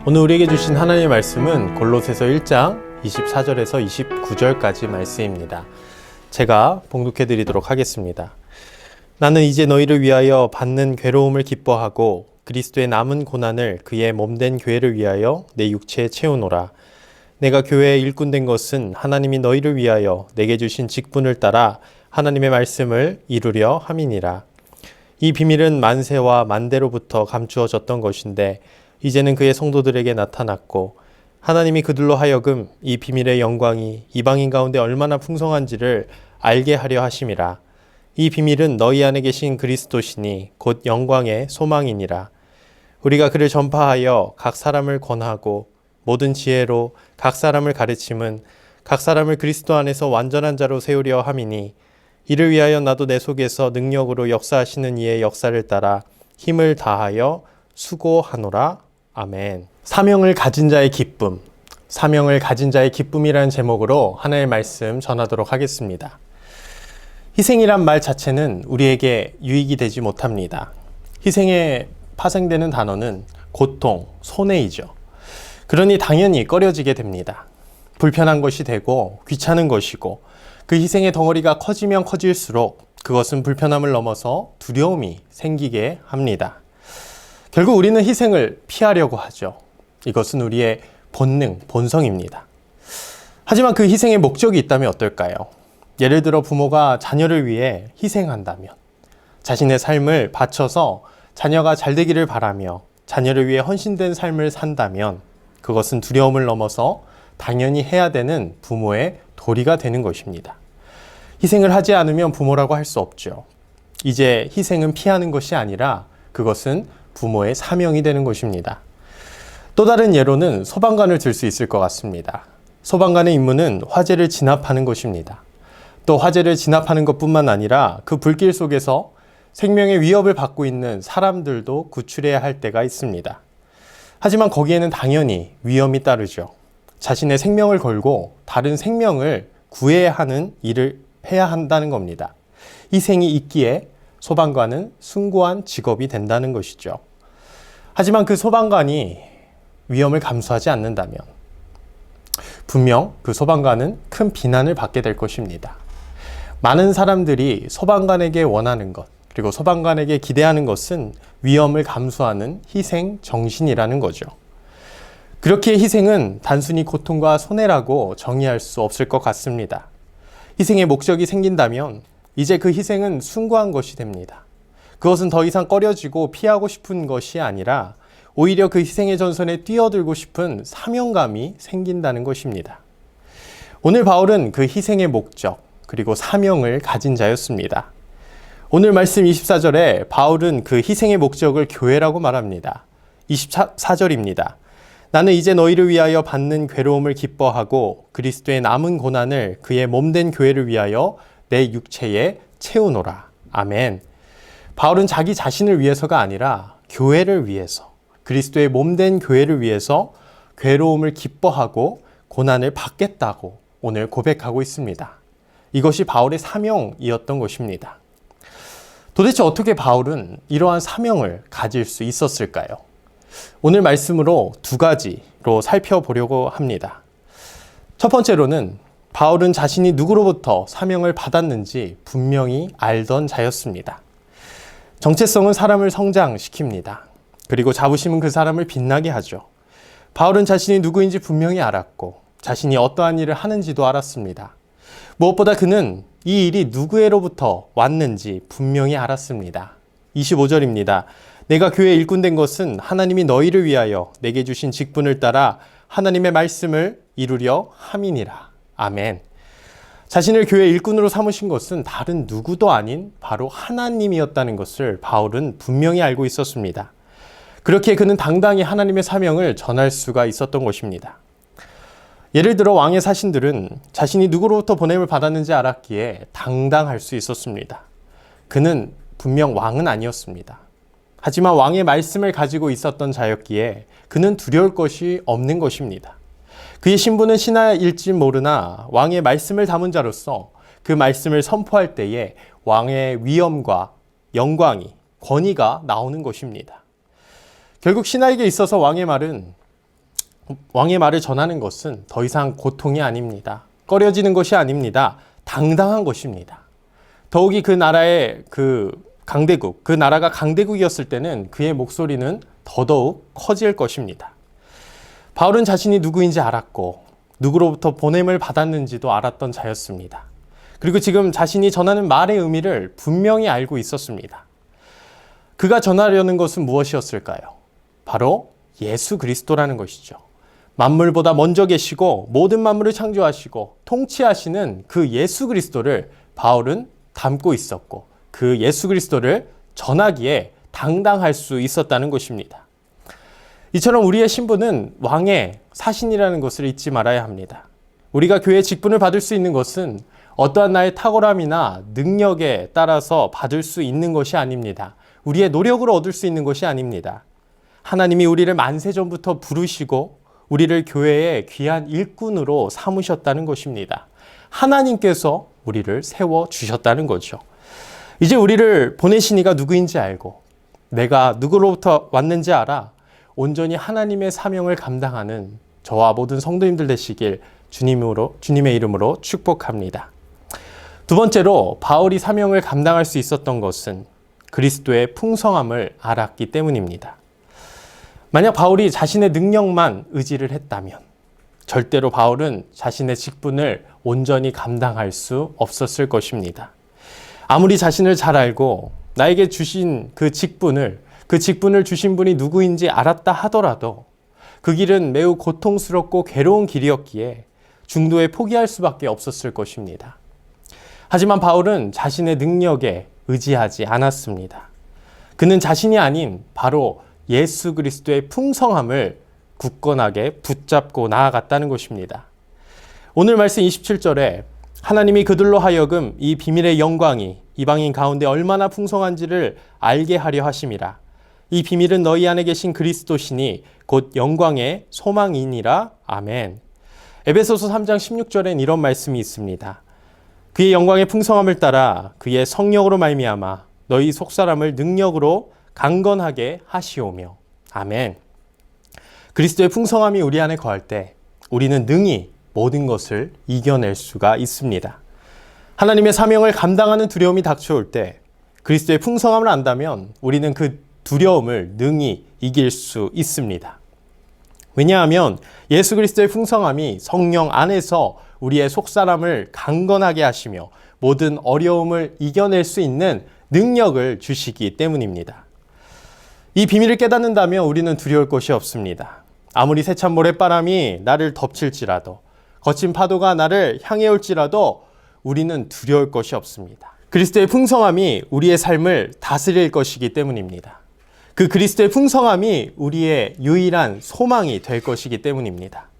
오늘 우리에게 주신 하나님의 말씀은 골로새서 1장 24절에서 29절까지 말씀입니다. 제가 봉독해 드리도록 하겠습니다. 나는 이제 너희를 위하여 받는 괴로움을 기뻐하고 그리스도의 남은 고난을 그의 몸된 교회를 위하여 내 육체에 채우노라. 내가 교회의 일꾼 된 것은 하나님이 너희를 위하여 내게 주신 직분을 따라 하나님의 말씀을 이루려 함이니라. 이 비밀은 만세와 만대로부터 감추어졌던 것인데 이제는 그의 성도들에게 나타났고 하나님이 그들로 하여금 이 비밀의 영광이 이방인 가운데 얼마나 풍성한지를 알게 하려 하심이라. 이 비밀은 너희 안에 계신 그리스도시니 곧 영광의 소망이니라. 우리가 그를 전파하여 각 사람을 권하고 모든 지혜로 각 사람을 가르침은 각 사람을 그리스도 안에서 완전한 자로 세우려 함이니 이를 위하여 나도 내 속에서 능력으로 역사하시는 이의 역사를 따라 힘을 다하여 수고하노라. 아멘. 사명을 가진 자의 기쁨, 사명을 가진 자의 기쁨이라는 제목으로 하나님의 말씀 전하도록 하겠습니다. 희생이란 말 자체는 우리에게 유익이 되지 못합니다. 희생에 파생되는 단어는 고통, 손해이죠. 그러니 당연히 꺼려지게 됩니다. 불편한 것이 되고 귀찮은 것이고 그 희생의 덩어리가 커지면 커질수록 그것은 불편함을 넘어서 두려움이 생기게 합니다. 결국 우리는 희생을 피하려고 하죠. 이것은 우리의 본능, 본성입니다. 하지만 그 희생의 목적이 있다면 어떨까요? 예를 들어 부모가 자녀를 위해 희생한다면, 자신의 삶을 바쳐서 자녀가 잘 되기를 바라며 자녀를 위해 헌신된 삶을 산다면 그것은 두려움을 넘어서 당연히 해야 되는 부모의 도리가 되는 것입니다. 희생을 하지 않으면 부모라고 할 수 없죠. 이제 희생은 피하는 것이 아니라 그것은 부모의 사명이 되는 것입니다. 또 다른 예로는 소방관을 들 수 있을 것 같습니다. 소방관의 임무는 화재를 진압하는 것입니다. 또 화재를 진압하는 것뿐만 아니라 그 불길 속에서 생명의 위협을 받고 있는 사람들도 구출해야 할 때가 있습니다. 하지만 거기에는 당연히 위험이 따르죠. 자신의 생명을 걸고 다른 생명을 구해야 하는 일을 해야 한다는 겁니다. 희생이 있기에 소방관은 숭고한 직업이 된다는 것이죠. 하지만 그 소방관이 위험을 감수하지 않는다면 분명 그 소방관은 큰 비난을 받게 될 것입니다. 많은 사람들이 소방관에게 원하는 것, 그리고 소방관에게 기대하는 것은 위험을 감수하는 희생 정신이라는 거죠. 그렇게 희생은 단순히 고통과 손해라고 정의할 수 없을 것 같습니다. 희생의 목적이 생긴다면 이제 그 희생은 숭고한 것이 됩니다. 그것은 더 이상 꺼려지고 피하고 싶은 것이 아니라 오히려 그 희생의 전선에 뛰어들고 싶은 사명감이 생긴다는 것입니다. 오늘 바울은 그 희생의 목적 그리고 사명을 가진 자였습니다. 오늘 말씀 24절에 바울은 그 희생의 목적을 교회라고 말합니다. 24절입니다. 나는 이제 너희를 위하여 받는 괴로움을 기뻐하고 그리스도의 남은 고난을 그의 몸된 교회를 위하여 내 육체에 채우노라. 아멘. 바울은 자기 자신을 위해서가 아니라 교회를 위해서, 그리스도의 몸된 교회를 위해서 괴로움을 기뻐하고 고난을 받겠다고 오늘 고백하고 있습니다. 이것이 바울의 사명이었던 것입니다. 도대체 어떻게 바울은 이러한 사명을 가질 수 있었을까요? 오늘 말씀으로 두 가지로 살펴보려고 합니다. 첫 번째로는 바울은 자신이 누구로부터 사명을 받았는지 분명히 알던 자였습니다. 정체성은 사람을 성장시킵니다. 그리고 자부심은 그 사람을 빛나게 하죠. 바울은 자신이 누구인지 분명히 알았고 자신이 어떠한 일을 하는지도 알았습니다. 무엇보다 그는 이 일이 누구에로부터 왔는지 분명히 알았습니다. 25절입니다. 내가 교회의 일꾼 된 것은 하나님이 너희를 위하여 내게 주신 직분을 따라 하나님의 말씀을 이루려 함이니라. 아멘. 자신을 교회의 일꾼으로 삼으신 것은 다른 누구도 아닌 바로 하나님이었다는 것을 바울은 분명히 알고 있었습니다. 그렇게 그는 당당히 하나님의 사명을 전할 수가 있었던 것입니다. 예를 들어 왕의 사신들은 자신이 누구로부터 보냄을 받았는지 알았기에 당당할 수 있었습니다. 그는 분명 왕은 아니었습니다. 하지만 왕의 말씀을 가지고 있었던 자였기에 그는 두려울 것이 없는 것입니다. 그의 신분은 신하일지 모르나 왕의 말씀을 담은 자로서 그 말씀을 선포할 때에 왕의 위엄과 영광이, 권위가 나오는 것입니다. 결국 신하에게 있어서 왕의 말은 왕의 말을 전하는 것은 더 이상 고통이 아닙니다. 꺼려지는 것이 아닙니다. 당당한 것입니다. 더욱이 그 나라의 강대국, 그 나라가 강대국이었을 때는 그의 목소리는 더더욱 커질 것입니다. 바울은 자신이 누구인지 알았고 누구로부터 보냄을 받았는지도 알았던 자였습니다. 그리고 지금 자신이 전하는 말의 의미를 분명히 알고 있었습니다. 그가 전하려는 것은 무엇이었을까요? 바로 예수 그리스도라는 것이죠. 만물보다 먼저 계시고 모든 만물을 창조하시고 통치하시는 그 예수 그리스도를 바울은 담고 있었고 그 예수 그리스도를 전하기에 당당할 수 있었다는 것입니다. 이처럼 우리의 신분은 왕의 사신이라는 것을 잊지 말아야 합니다. 우리가 교회 직분을 받을 수 있는 것은 어떠한 나의 탁월함이나 능력에 따라서 받을 수 있는 것이 아닙니다. 우리의 노력으로 얻을 수 있는 것이 아닙니다. 하나님이 우리를 만세전부터 부르시고 우리를 교회의 귀한 일꾼으로 삼으셨다는 것입니다. 하나님께서 우리를 세워주셨다는 거죠. 이제 우리를 보내신 이가 누구인지 알고 내가 누구로부터 왔는지 알아 온전히 하나님의 사명을 감당하는 저와 모든 성도님들 되시길 주님의 이름으로 축복합니다. 두 번째로 바울이 사명을 감당할 수 있었던 것은 그리스도의 풍성함을 알았기 때문입니다. 만약 바울이 자신의 능력만 의지를 했다면 절대로 바울은 자신의 직분을 온전히 감당할 수 없었을 것입니다. 아무리 자신을 잘 알고 나에게 주신 그 직분을 주신 분이 누구인지 알았다 하더라도 그 길은 매우 고통스럽고 괴로운 길이었기에 중도에 포기할 수밖에 없었을 것입니다. 하지만 바울은 자신의 능력에 의지하지 않았습니다. 그는 자신이 아닌 바로 예수 그리스도의 풍성함을 굳건하게 붙잡고 나아갔다는 것입니다. 오늘 말씀 27절에 하나님이 그들로 하여금 이 비밀의 영광이 이방인 가운데 얼마나 풍성한지를 알게 하려 하심이라. 이 비밀은 너희 안에 계신 그리스도시니 곧 영광의 소망이니라. 아멘. 에베소서 3장 16절엔 이런 말씀이 있습니다. 그의 영광의 풍성함을 따라 그의 성령으로 말미암아 너희 속사람을 능력으로 강건하게 하시오며. 아멘. 그리스도의 풍성함이 우리 안에 거할 때 우리는 능히 모든 것을 이겨낼 수가 있습니다. 하나님의 사명을 감당하는 두려움이 닥쳐올 때 그리스도의 풍성함을 안다면 우리는 그 두려움을 능히 이길 수 있습니다. 왜냐하면 예수 그리스도의 풍성함이 성령 안에서 우리의 속사람을 강건하게 하시며 모든 어려움을 이겨낼 수 있는 능력을 주시기 때문입니다. 이 비밀을 깨닫는다면 우리는 두려울 것이 없습니다. 아무리 세찬 모래바람이 나를 덮칠지라도 거친 파도가 나를 향해 올지라도 우리는 두려울 것이 없습니다. 그리스도의 풍성함이 우리의 삶을 다스릴 것이기 때문입니다. 그 그리스도의 풍성함이 우리의 유일한 소망이 될 것이기 때문입니다.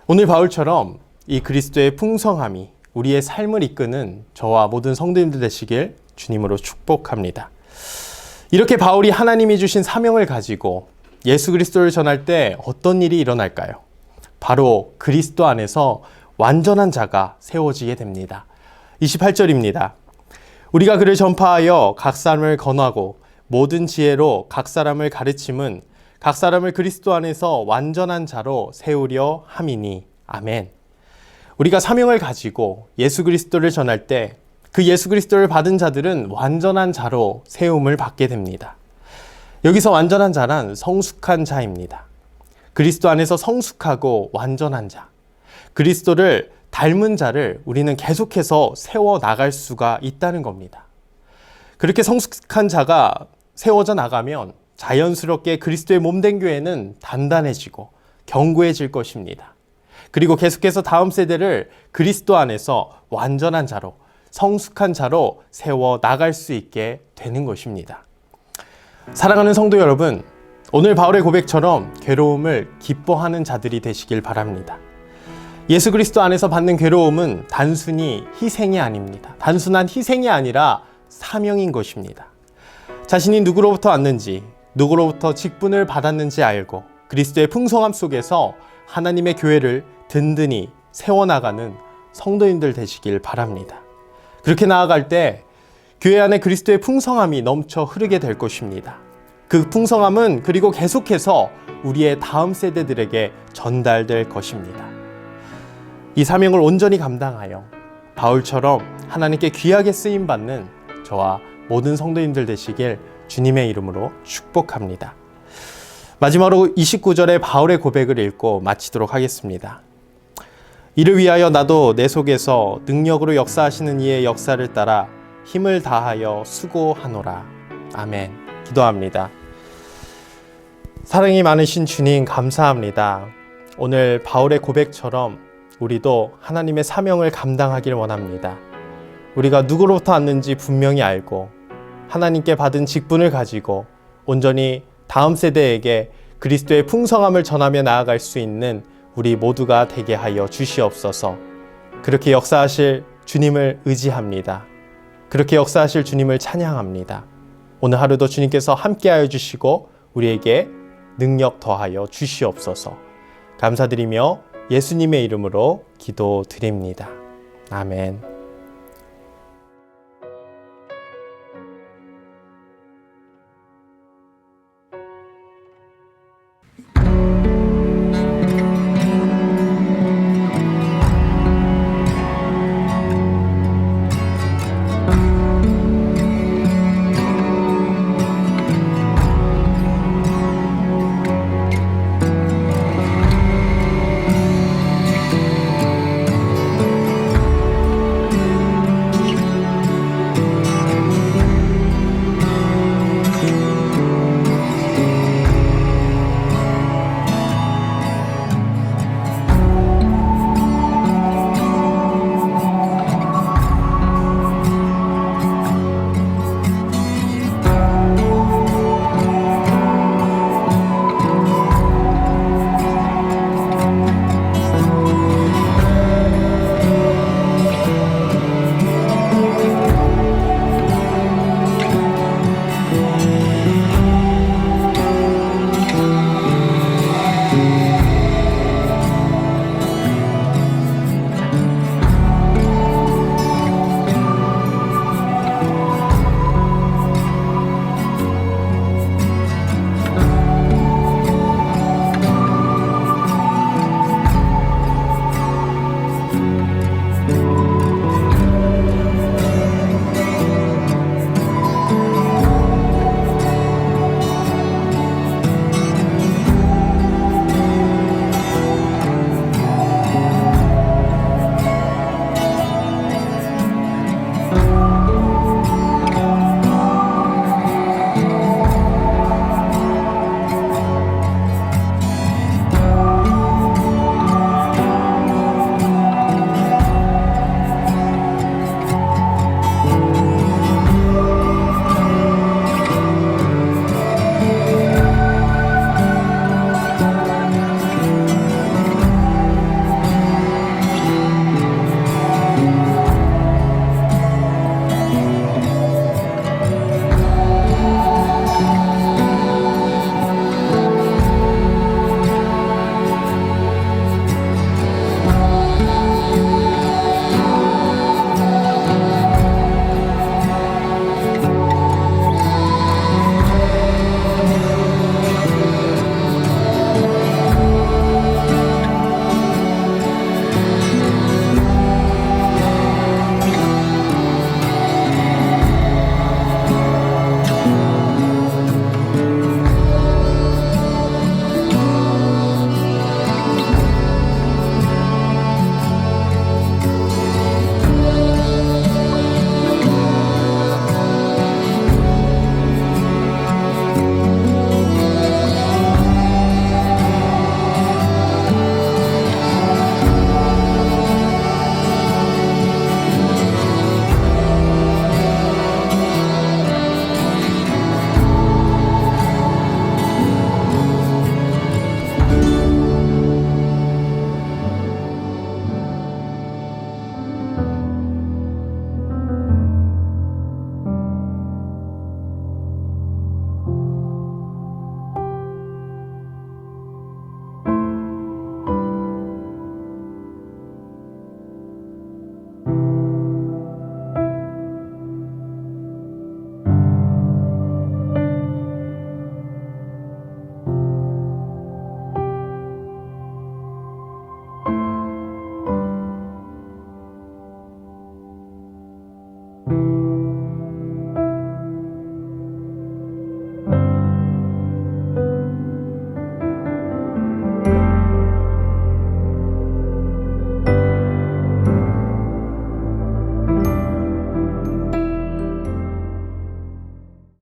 오늘 바울처럼 이 그리스도의 풍성함이 우리의 삶을 이끄는 저와 모든 성도님들 되시길 주님으로 축복합니다. 이렇게 바울이 하나님이 주신 사명을 가지고 예수 그리스도를 전할 때 어떤 일이 일어날까요? 바로 그리스도 안에서 완전한 자가 세워지게 됩니다. 28절입니다. 우리가 그를 전파하여 각 사람을 권하고 모든 지혜로 각 사람을 가르침은 각 사람을 그리스도 안에서 완전한 자로 세우려 함이니. 아멘. 우리가 사명을 가지고 예수 그리스도를 전할 때 그 예수 그리스도를 받은 자들은 완전한 자로 세움을 받게 됩니다. 여기서 완전한 자란 성숙한 자입니다. 그리스도 안에서 성숙하고 완전한 자, 그리스도를 닮은 자를 우리는 계속해서 세워 나갈 수가 있다는 겁니다. 그렇게 성숙한 자가 세워져 나가면 자연스럽게 그리스도의 몸된 교회는 단단해지고 견고해질 것입니다. 그리고 계속해서 다음 세대를 그리스도 안에서 완전한 자로, 성숙한 자로 세워 나갈 수 있게 되는 것입니다. 사랑하는 성도 여러분, 오늘 바울의 고백처럼 괴로움을 기뻐하는 자들이 되시길 바랍니다. 예수 그리스도 안에서 받는 괴로움은 단순히 희생이 아닙니다. 단순한 희생이 아니라 사명인 것입니다. 자신이 누구로부터 왔는지, 누구로부터 직분을 받았는지 알고 그리스도의 풍성함 속에서 하나님의 교회를 든든히 세워나가는 성도님들 되시길 바랍니다. 그렇게 나아갈 때 교회 안에 그리스도의 풍성함이 넘쳐 흐르게 될 것입니다. 그 풍성함은 그리고 계속해서 우리의 다음 세대들에게 전달될 것입니다. 이 사명을 온전히 감당하여 바울처럼 하나님께 귀하게 쓰임받는 저와 모든 성도님들 되시길 주님의 이름으로 축복합니다. 마지막으로 29절의 바울의 고백을 읽고 마치도록 하겠습니다. 이를 위하여 나도 내 속에서 능력으로 역사하시는 이의 역사를 따라 힘을 다하여 수고하노라. 아멘. 기도합니다. 사랑이 많으신 주님 감사합니다. 오늘 바울의 고백처럼 우리도 하나님의 사명을 감당하길 원합니다. 우리가 누구로부터 왔는지 분명히 알고 하나님께 받은 직분을 가지고 온전히 다음 세대에게 그리스도의 풍성함을 전하며 나아갈 수 있는 우리 모두가 되게 하여 주시옵소서. 그렇게 역사하실 주님을 의지합니다. 그렇게 역사하실 주님을 찬양합니다. 오늘 하루도 주님께서 함께하여 주시고 우리에게 능력 더하여 주시옵소서. 감사드리며 예수님의 이름으로 기도드립니다. 아멘.